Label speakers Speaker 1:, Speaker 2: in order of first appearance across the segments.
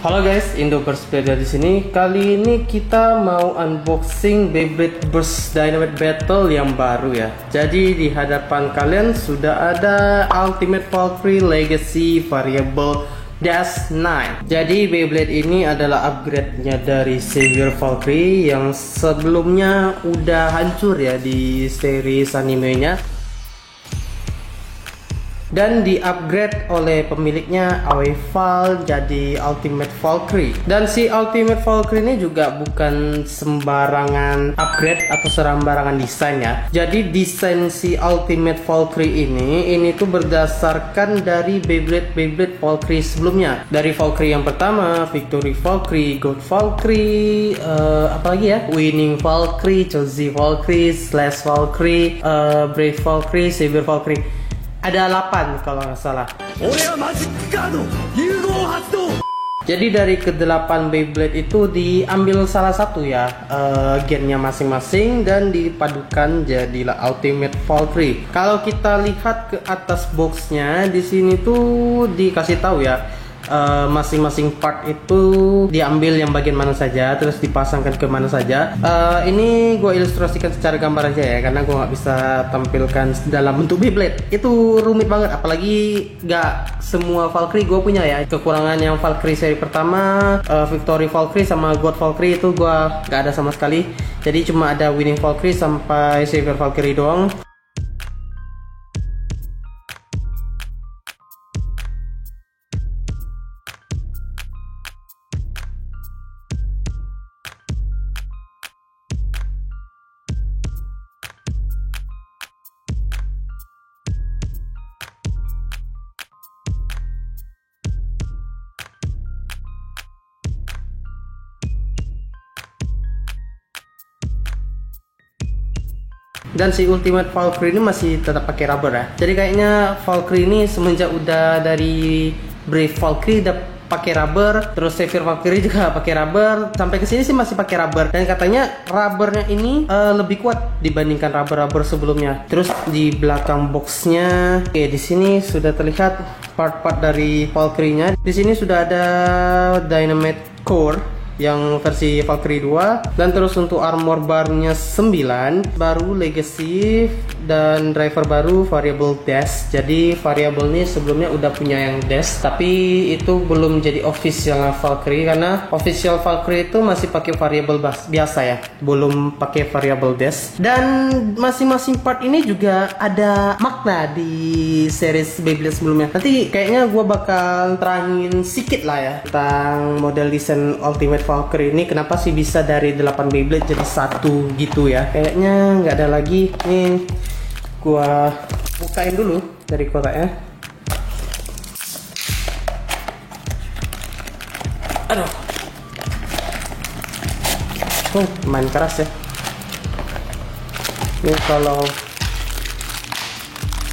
Speaker 1: Halo guys, Indo Bersepeda di sini. Kali ini kita mau unboxing Beyblade Burst Dynamite Battle yang baru ya. Jadi di hadapan kalian sudah ada Ultimate Valkyrie Legacy Variable Dash 9. Jadi Beyblade ini adalah upgrade-nya dari Savior Valkyrie yang sebelumnya udah hancur ya di series animenya. Dan di-upgrade oleh pemiliknya Aweval jadi Ultimate Valkyrie. Dan si Ultimate Valkyrie ini juga bukan sembarangan upgrade atau sembarangan desain ya. Jadi desain si Ultimate Valkyrie ini tuh berdasarkan dari Beyblade Valkyrie sebelumnya. Dari Valkyrie yang pertama, Victory Valkyrie, God Valkyrie, apalagi ya? Winning Valkyrie, Chozy Valkyrie, Slash Valkyrie, Brave Valkyrie, Savior Valkyrie. Ada 8 kalau nggak salah. Jadi dari ke-8 Beyblade itu diambil salah satu ya gennya masing-masing dan dipadukan jadilah Ultimate Valkyrie. Kalau kita lihat ke atas boxnya di sini tuh dikasih tahu ya. Masing-masing part itu diambil yang bagian mana saja, terus dipasangkan ke mana saja. Ini gue ilustrasikan secara gambar aja ya, karena gue nggak bisa tampilkan dalam bentuk Beyblade. Itu rumit banget, apalagi nggak semua Valkyrie gue punya ya. Kekurangan yang Valkyrie seri pertama, Victory Valkyrie sama God Valkyrie itu gue nggak ada sama sekali. Jadi cuma ada Winning Valkyrie sampai Savior Valkyrie doang. Dan si Ultimate Valkyrie ini masih tetap pakai rubber ya. Jadi kayaknya Valkyrie ini semenjak udah dari Brave Valkyrie udah pakai rubber, terus Savior Valkyrie juga pakai rubber, sampai ke sini sih masih pakai rubber. Dan katanya rubbernya ini lebih kuat dibandingkan rubber sebelumnya. Terus di belakang boxnya, oke, di sini sudah terlihat part-part dari Valkyrie-nya. Di sini sudah ada Dynamite Core yang versi Valkyrie 2, dan terus untuk armor barnya 9, baru Legacy dan driver baru Variable Dash. Jadi variable ini sebelumnya udah punya yang Dash, tapi itu belum jadi official Valkyrie karena official Valkyrie itu masih pakai variable biasa ya, belum pakai variable Dash. Dan masing-masing part ini juga ada makna di series Beyblade sebelumnya. Nanti kayaknya gue bakal terangin sedikit lah ya tentang model desain Ultimate Valkyrie ini, kenapa sih bisa dari 8 Beyblade jadi satu gitu ya. Kayaknya nggak ada lagi. Nih gua bukain dulu dari kotaknya. Aduh, main keras ya. Ini kalau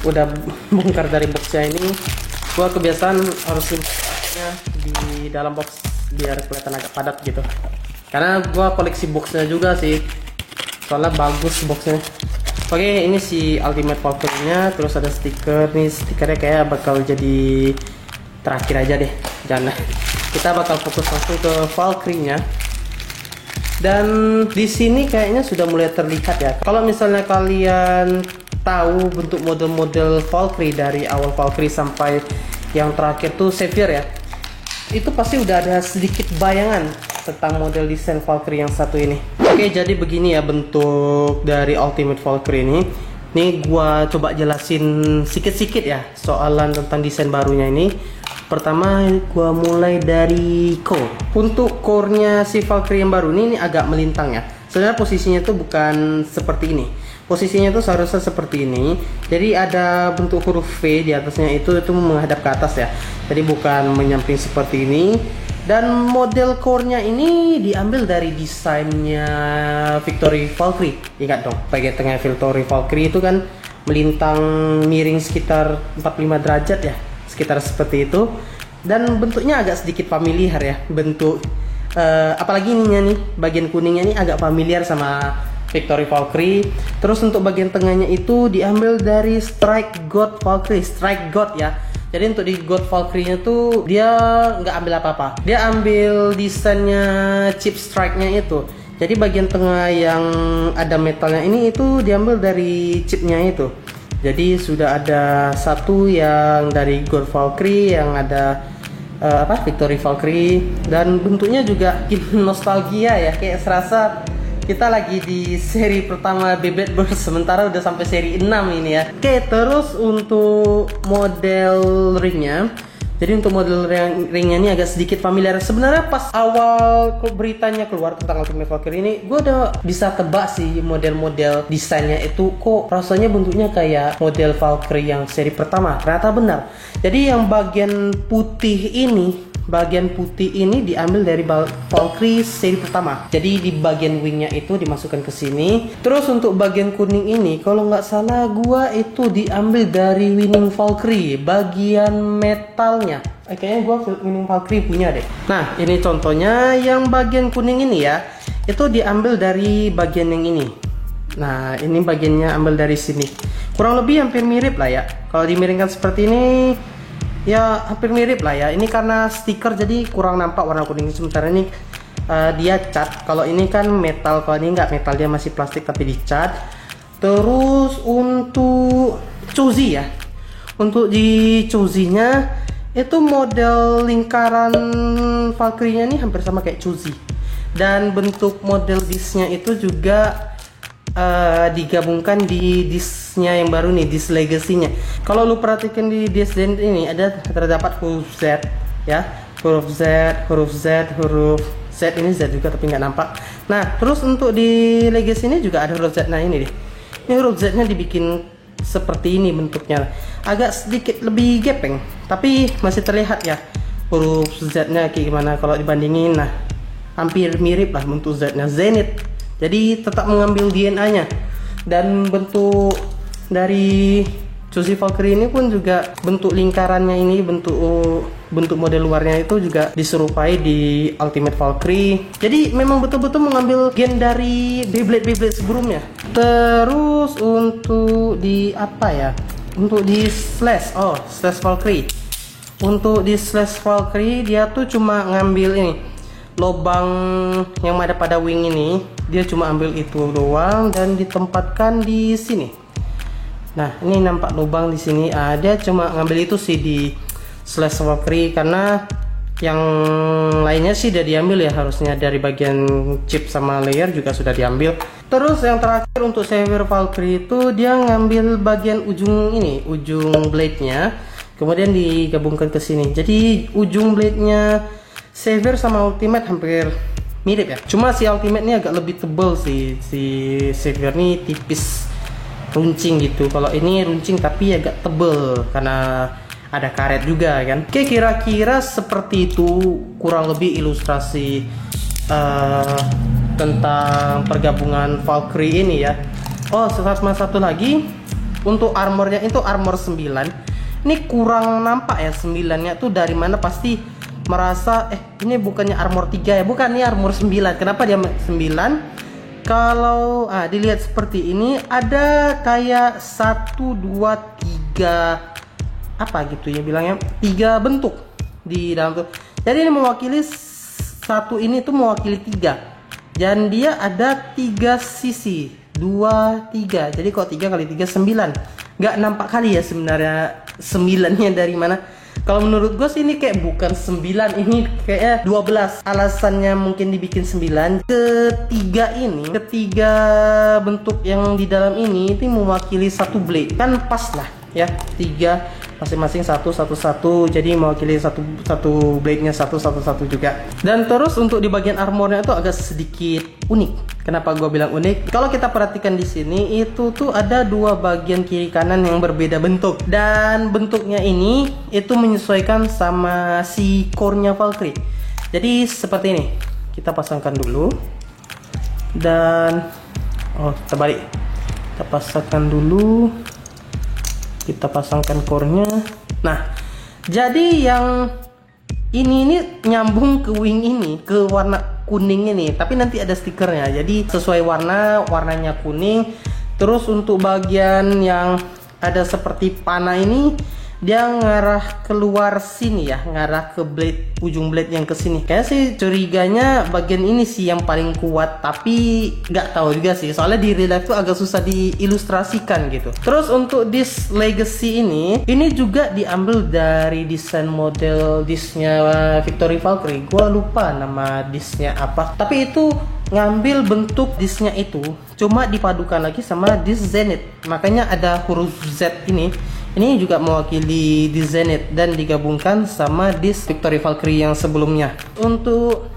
Speaker 1: udah bongkar dari boxnya ini, gua kebiasaan harus simpannya di dalam box biar kelihatan agak padat gitu, karena gua koleksi boxnya juga sih, soalnya bagus boxnya. Oke, ini si Ultimate Valkyrie nya, terus ada stiker nih. Stikernya kayak bakal jadi terakhir aja deh, jangan, kita bakal fokus langsung ke Valkyrie nya. Dan di sini kayaknya sudah mulai terlihat ya, kalau misalnya kalian tahu bentuk model-model Valkyrie dari awal Valkyrie sampai yang terakhir tuh Savior ya, itu pasti udah ada sedikit bayangan tentang model desain Valkyrie yang satu ini. Oke, jadi begini ya bentuk dari Ultimate Valkyrie ini. Nih gua coba jelasin sedikit-sedikit ya soalan tentang desain barunya ini. Pertama gua mulai dari core. Untuk core-nya si Valkyrie yang baru ini agak melintang ya. Sebenarnya posisinya tuh bukan seperti ini. Posisinya tuh seharusnya seperti ini. Jadi ada bentuk huruf V di atasnya itu menghadap ke atas ya. Jadi bukan menyamping seperti ini. Dan model core-nya ini diambil dari desainnya Victory Valkyrie. Ingat dong, bagian tengah Victory Valkyrie itu kan melintang miring sekitar 45 derajat ya. Sekitar seperti itu. Dan bentuknya agak sedikit familiar ya. Bentuk apalagi ininya nih, bagian kuningnya ini agak familiar sama Victory Valkyrie. Terus untuk bagian tengahnya itu diambil dari Strike God Valkyrie. Strike God ya. Jadi untuk di God Valkyrie-nya tuh dia nggak ambil apa-apa. Dia ambil desainnya chip strike-nya itu. Jadi bagian tengah yang ada metalnya ini itu diambil dari chipnya itu. Jadi sudah ada satu yang dari God Valkyrie, yang ada Victory Valkyrie, dan bentuknya juga nostalgia ya, kayak serasa kita lagi di seri pertama Beyblade Burst, sementara udah sampai seri 6 ini ya. Oke, terus untuk model ringnya. Jadi untuk model ringnya ini agak sedikit familiar. Sebenarnya pas awal beritanya keluar tentang Ultimate Valkyrie ini, gue udah bisa tebak sih model-model desainnya itu kok rasanya bentuknya kayak model Valkyrie yang seri pertama. Ternyata benar. Jadi yang bagian putih ini diambil dari Valkyrie seri pertama. Jadi di bagian wingnya itu dimasukkan ke sini. Terus untuk bagian kuning ini, kalau nggak salah gua itu diambil dari Winning Valkyrie, bagian metalnya. Kayaknya gua Winning Valkyrie punya deh. Nah, ini contohnya yang bagian kuning ini ya, itu diambil dari bagian yang ini. Nah, ini bagiannya ambil dari sini. Kurang lebih hampir mirip lah ya. Kalau dimiringkan seperti ini, ya hampir mirip lah ya. Ini karena stiker jadi kurang nampak warna kuning. Sementara ini dia cat. Kalau ini kan metal, kalau ini nggak metal, dia masih plastik tapi dicat. Terus untuk Chozi ya, untuk di Chozi-nya itu model lingkaran Valkyrie-nya ini hampir sama kayak Chozi. Dan bentuk model disc-nya itu juga digabungkan di disknya yang baru nih, disk legacy-nya. Kalau lu perhatikan di disk ini ada terdapat huruf Z ya, huruf Z, ini Z juga tapi nggak nampak. Nah, terus untuk di legacy ini juga ada huruf Z. Nah, ini deh, ini huruf Z-nya dibikin seperti ini bentuknya, agak sedikit lebih gepeng tapi masih terlihat ya huruf Z-nya kayak gimana kalau dibandingin. Nah, hampir mirip lah bentuk Z-nya, Zenith. Jadi tetap mengambil DNA-nya. Dan bentuk dari Chozi Valkyrie ini pun juga bentuk lingkarannya ini, bentuk model luarnya itu juga diserupai di Ultimate Valkyrie. Jadi memang betul-betul mengambil gen dari Beyblade sebelumnya. Terus untuk di apa ya? Untuk di Slash Valkyrie. Untuk di Slash Valkyrie dia tuh cuma ngambil ini, lubang yang ada pada wing ini, dia cuma ambil itu doang dan ditempatkan di sini. Nah, ini nampak lubang di sini. Dia cuma ngambil itu sih di Slash Valkyrie, karena yang lainnya sih udah diambil ya, harusnya dari bagian chip sama layer juga sudah diambil. Terus yang terakhir untuk Savior Valkyrie itu dia ngambil bagian ujung ini, ujung blade-nya, kemudian digabungkan ke sini. Jadi ujung blade-nya Savior sama Ultimate hampir mirip ya. Cuma si Ultimate ini agak lebih tebal sih. Si Savior ini tipis, runcing gitu. Kalau ini runcing tapi agak tebel karena ada karet juga kan. Oke, kira-kira seperti itu kurang lebih ilustrasi tentang pergabungan Valkyrie ini ya. Oh, sama satu lagi untuk armornya itu armor 9. Ini kurang nampak ya 9-nya tuh dari mana, pasti merasa ini bukannya armor 3 ya, bukan, ini armor 9. Kenapa dia 9? Kalau dilihat seperti ini ada kayak 1 2 3 apa gitu ya bilangnya, 3 bentuk di dalam tuh. Jadi ini mewakili satu, ini tuh mewakili 3 dan dia ada 3 sisi, 2 3. Jadi kalau 3 kali 3 9. Nggak nampak kali ya sebenarnya 9-nya dari mana. Kalau menurut gue sih ini kayak bukan 9, ini kayaknya 12. Alasannya mungkin dibikin 9. Ketiga bentuk yang di dalam ini itu mewakili satu blade. Kan pas lah ya, 3 masing-masing satu. Jadi mewakili satu blade-nya satu juga. Dan terus untuk di bagian armornya itu agak sedikit unik. Kenapa gue bilang unik? Kalau kita perhatikan di sini itu tuh ada 2 bagian kiri kanan yang berbeda bentuk, dan bentuknya ini itu menyesuaikan sama si core-nya Valkyrie. Jadi seperti ini. Kita pasangkan dulu. Dan kita balik. Kita pasangkan dulu. Kita pasangkan core-nya. Nah, jadi yang ini nyambung ke wing ini, ke warna kuning ini, tapi nanti ada stikernya. Jadi sesuai warnanya kuning. Terus untuk bagian yang ada seperti panah ini dia ngarah keluar sini ya, ngarah ke blade, ujung blade yang ke sini. Kayaknya sih curiganya bagian ini sih yang paling kuat, tapi nggak tahu juga sih. Soalnya di real life tuh agak susah diilustrasikan gitu. Terus untuk disc legacy ini juga diambil dari desain model discnya Victory Valkyrie. Gua lupa nama discnya apa, tapi itu ngambil bentuk discnya itu, cuma dipadukan lagi sama disc Zenith. Makanya ada huruf Z ini juga mewakili di Zenith dan digabungkan sama disc Victory Valkyrie yang sebelumnya. Untuk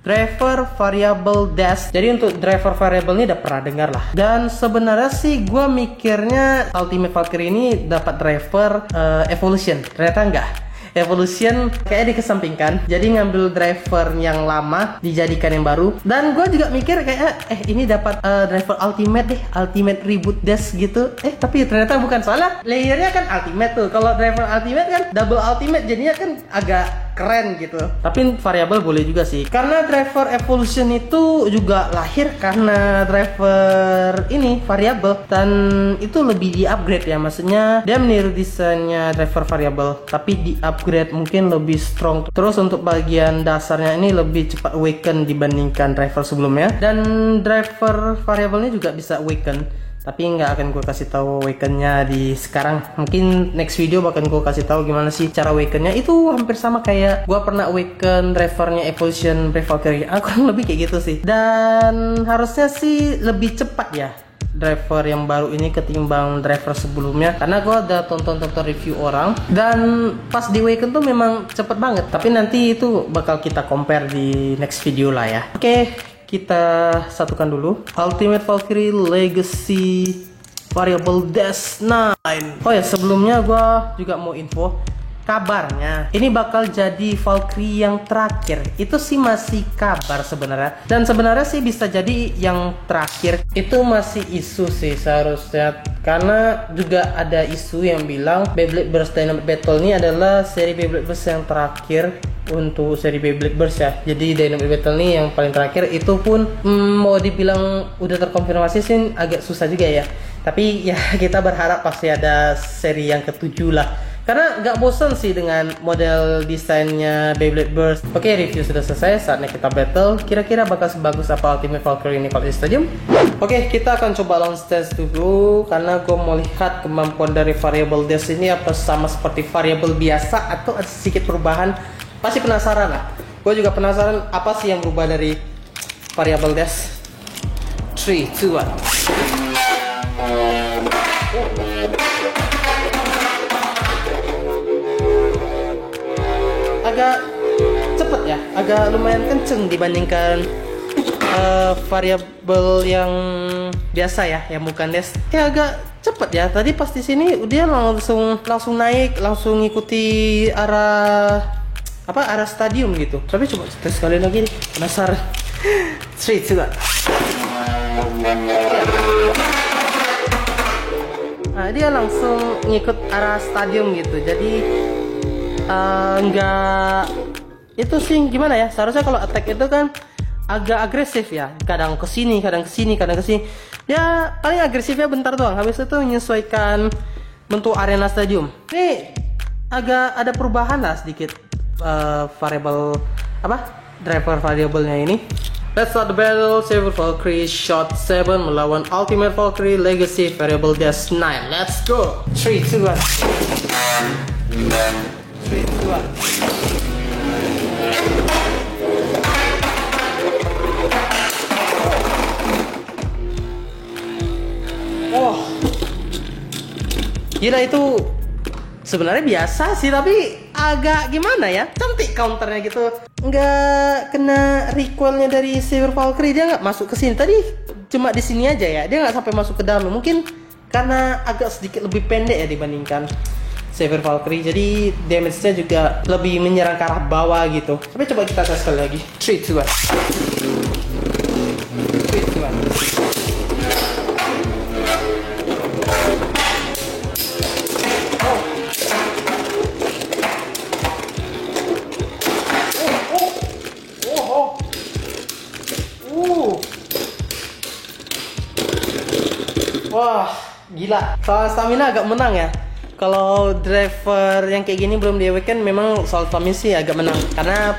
Speaker 1: driver variable dash, jadi untuk driver variable ini udah pernah dengar lah. Dan sebenarnya sih gue mikirnya Ultimate Valkyrie ini dapat driver evolution, ternyata enggak. Evolution kayak dikesampingkan, jadi ngambil driver yang lama dijadikan yang baru. Dan gue juga mikir kayak ini dapat driver ultimate deh, ultimate reboot dash gitu. Tapi ternyata bukan, soalnya layernya kan ultimate tuh. Kalau driver ultimate kan double ultimate, jadinya kan agak keren gitu. Tapi variabel boleh juga sih, karena driver evolution itu juga lahir karena driver ini variabel, dan itu lebih di upgrade ya. Maksudnya dia meniru desainnya driver variabel tapi di upgrade mungkin lebih strong. Terus untuk bagian dasarnya ini lebih cepat awaken dibandingkan driver sebelumnya, dan driver variabelnya juga bisa awaken. Tapi nggak akan gue kasih tahu awakennya di sekarang. Mungkin next video bakal gue kasih tahu gimana sih cara awakennya. Itu hampir sama kayak gue pernah awaken drivernya Evolution Brave Valkyrie. Aku lebih kayak gitu sih. Dan harusnya sih lebih cepat ya driver yang baru ini ketimbang driver sebelumnya, karena gue udah tonton review orang dan pas di awaken tuh memang cepet banget. Tapi nanti itu bakal kita compare di next video lah ya. Oke, kita satukan dulu Ultimate Valkyrie Legacy Variable Dash 9. Oh ya, sebelumnya gue juga mau info, kabarnya ini bakal jadi Valkyrie yang terakhir. Itu sih masih kabar sebenarnya, dan sebenarnya sih bisa jadi yang terakhir. Itu masih isu sih seharusnya, karena juga ada isu yang bilang Beyblade Burst Dynamite Battle ini adalah seri Beyblade Burst yang terakhir untuk seri Beyblade Burst ya. Jadi Dynamite Battle ini yang paling terakhir. Itu pun mau dibilang udah terkonfirmasi sih agak susah juga ya. Tapi ya kita berharap pasti ada seri yang ketujuh lah, karena nggak bosan sih dengan model desainnya Beyblade Burst. Oke, review sudah selesai, saatnya kita battle. Kira-kira bakal sebagus apa Ultimate Valkyrie ini kalau di stadium? Oke, kita akan coba launch test dulu, karena gue mau lihat kemampuan dari variable dash ini apa sama seperti variable biasa atau ada sedikit perubahan. Pasti penasaran lah. Gue juga penasaran apa sih yang berubah dari variable dash. 3, 2, 1. Agak cepet ya, agak lumayan kenceng dibandingkan variabel yang biasa ya, yang bukan dash. Ya agak cepet ya. Tadi pas di sini dia langsung naik, langsung ngikuti arah stadium gitu. Tapi coba tes sekali lagi nih, penasaran. 3, 2, 1. Nah, dia langsung ngikut arah stadium gitu. Jadi enggak, itu sih gimana ya, seharusnya kalau attack itu kan agak agresif ya, kadang kesini, kadang kesini, kadang kesini. Dia paling agresifnya bentar doang, habis itu menyesuaikan bentuk arena stadium. Ini agak ada perubahan lah sedikit variable driver variabelnya ini. Let's start the battle. Silver Valkyrie Shot 7 melawan Ultimate Valkyrie Legacy Variable Dash 9. Let's go. 3, 2, 1. 3, 2, 1. Oh, gila, itu sebenarnya biasa sih, tapi agak gimana ya, cantik counternya gitu. Nggak kena recoilnya dari Silver Valkyrie, dia nggak masuk ke sini. Tadi cuma di sini aja ya, dia nggak sampai masuk ke dalam. Mungkin karena agak sedikit lebih pendek ya dibandingkan Silver Valkyrie, jadi damage-nya juga lebih menyerang ke arah bawah gitu. Tapi coba kita tes sekali lagi. 3, 2, 1. 3, 2, 1. Wah, gila. Soal stamina agak menang ya. kalau driver yang kayak gini belum di weekend memang soal Tommy sih agak menang karena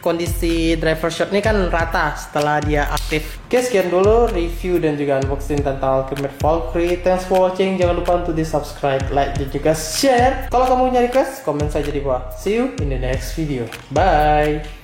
Speaker 1: kondisi driver shot ini kan rata setelah dia aktif. Oke, sekian dulu review dan juga unboxing tentang Ultimate Valkyrie. Thanks for watching. Jangan lupa untuk di subscribe, like, dan juga share. Kalau kamu punya request, komen saja di bawah. See you in the next video. Bye.